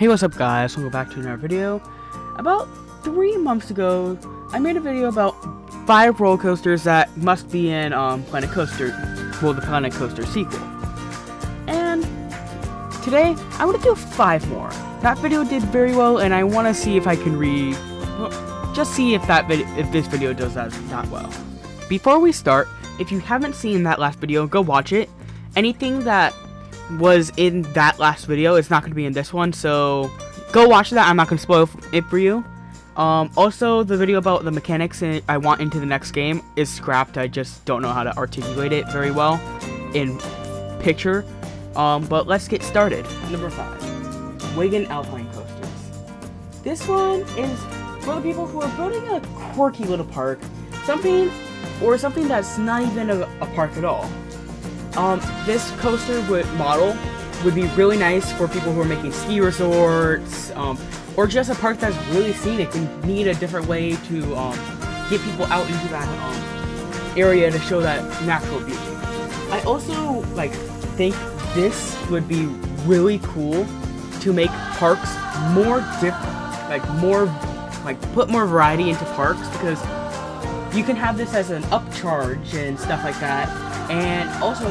Hey, what's up guys, welcome back to another video. About 3 months ago, I made a video about 5 roller coasters that must be in Planet Coaster, well, the Planet Coaster sequel. And today, I want to do 5 more. That video did very well, and I want to see if I can just see if this video does that well. Before we start, if you haven't seen that last video, go watch it. Anything that was in that last video is not going to be in this one, so go watch that. I'm not going to spoil it for you. Also, the video about the mechanics I want into the next game is scrapped. I just don't know how to articulate it very well in picture. But let's get started. Number 5, Wagon Alpine coasters. This one is for the people who are building a quirky little park, something that's not even a park at all. This coaster model would be really nice for people who are making ski resorts, or just a park that's really scenic and need a different way to get people out into that area to show that natural beauty. I also think this would be really cool to make parks more put more variety into parks, because you can have this as an upcharge and stuff like that. And also,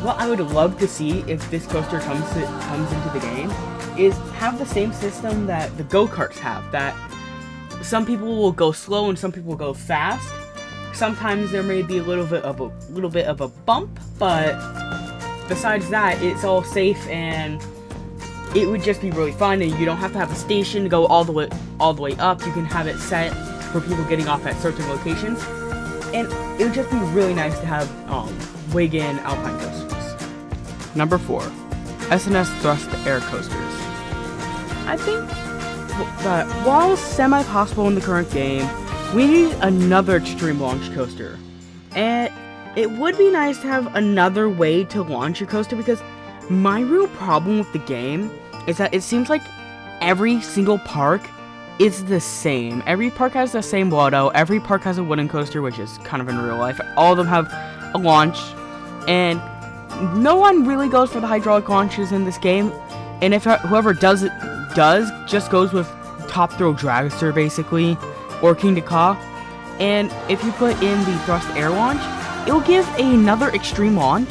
what I would love to see if this coaster comes into the game is have the same system that the go-karts have, that some people will go slow and some people will go fast. Sometimes there may be a little bit of a bump, but besides that, it's all safe and it would just be really fun, and you don't have to have a station to go all the way up. You can have it set for people getting off at certain locations. And it would just be really nice to have Wagon Alpine coasters. Number 4, S&S Thrust Air coasters. I think that while semi-possible in the current game, we need another extreme launch coaster. And it would be nice to have another way to launch a coaster, because my real problem with the game is that it seems like every single park is the same. Every park has the same motto. Every park has a wooden coaster, which is kind of in real life. All of them have a launch, and no one really goes for the hydraulic launches in this game. And if whoever does just goes with Top Thrill Dragster basically, or King to Ka. And if you put in the thrust air launch, it'll give another extreme launch,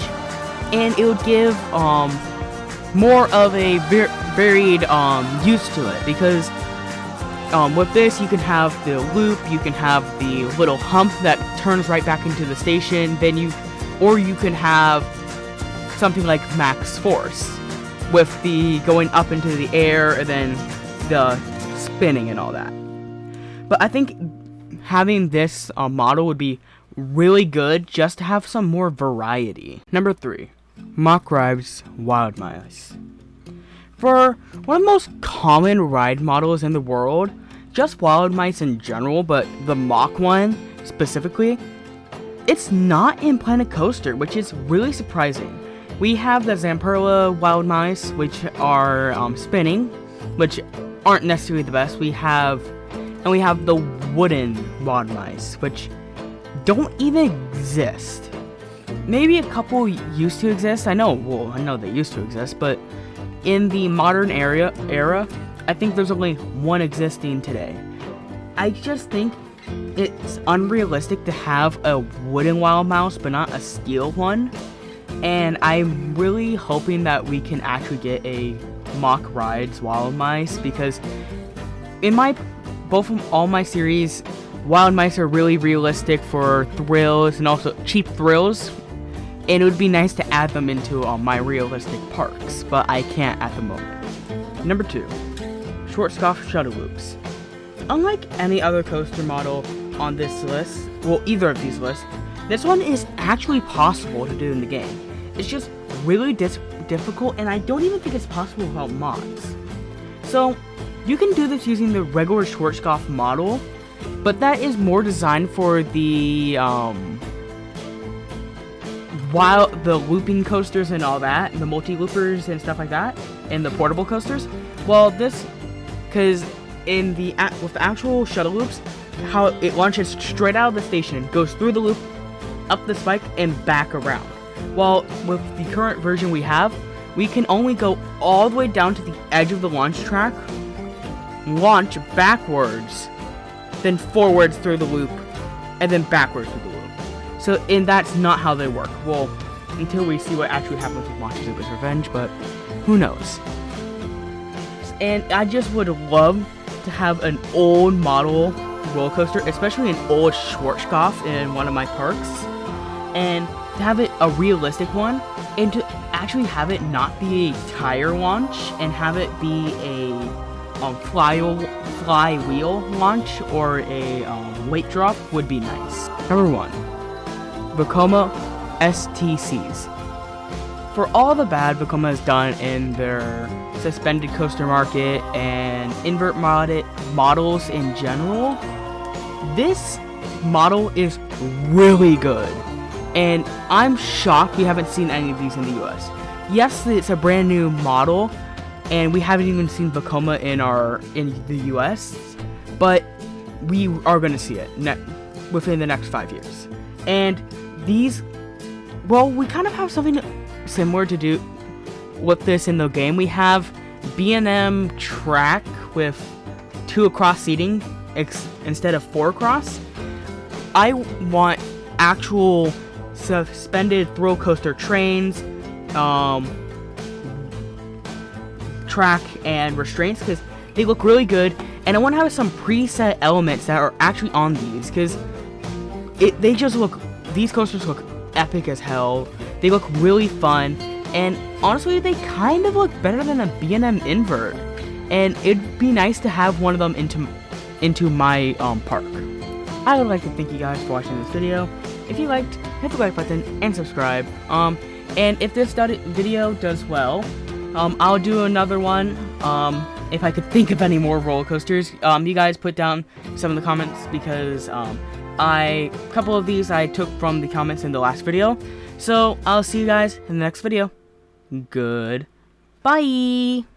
and it would give more of a varied use to it, because with this, you can have the loop, you can have the little hump that turns right back into the station, or you can have something like Max Force, with the going up into the air and then the spinning and all that. But I think having this model would be really good, just to have some more variety. Number 3, Mack Ride's Wild Mice. For one of the most common ride models in the world, just Wild Mice in general, but the Mack one specifically, it's not in Planet Coaster, which is really surprising. We have the Zamperla Wild Mice, which are spinning, which aren't necessarily the best. We have the wooden Wild Mice, which don't even exist. Maybe a couple used to exist. I know they used to exist, but in the modern era, I think there's only one existing today. I just think it's unrealistic to have a wooden wild mouse but not a steel one. And I'm really hoping that we can actually get a Mack Rides Wild Mice, because in all my series, Wild Mice are really realistic for thrills and also cheap thrills. And it would be nice to add them into my realistic parks, but I can't at the moment. Number 2, Schwarzkopf Shuttle Loops. Unlike any other coaster model on this list, well, either of these lists, this one is actually possible to do in the game. It's just really difficult, and I don't even think it's possible without mods. So, you can do this using the regular Schwarzkopf model, but that is more designed for the looping coasters and all that, and the multi-loopers and stuff like that, and the portable coasters. Well, because with the actual shuttle loops, how it launches straight out of the station, goes through the loop, up the spike, and back around. While with the current version we have, we can only go all the way down to the edge of the launch track, launch backwards, then forwards through the loop, and then backwards through the loop. So, and that's not how they work. Well, until we see what actually happens with Monster Super's Revenge, but who knows. And I just would love to have an old model roller coaster, especially an old Schwarzkopf in one of my parks, and to have it a realistic one, and to actually have it not be a tire launch and have it be a flywheel launch or a weight drop would be nice. Number 1, Coma STCs. For all the bad Coma has done in their suspended coaster market and invert models in general, this model is really good. And I'm shocked we haven't seen any of these in the US. Yes, it's a brand new model, and we haven't even seen Coma in the US, but we are going to see it within the next 5 years. And these, well, we kind of have something similar to do with this in the game. We have B&M track with 2 across seating instead of 4 across. I want actual suspended thrill coaster trains, track and restraints, because they look really good, and I want to have some preset elements that are actually on these, because these coasters look epic as hell. They look really fun, and honestly, they kind of look better than a B&M invert, and it'd be nice to have one of them into my park. I would like to thank you guys for watching this video. If you liked, hit the like button and subscribe. And if this video does well, I'll do another one. If I could think of any more roller coasters, you guys put down some of the comments, because a couple of these I took from the comments in the last video. So I'll see you guys in the next video. Goodbye.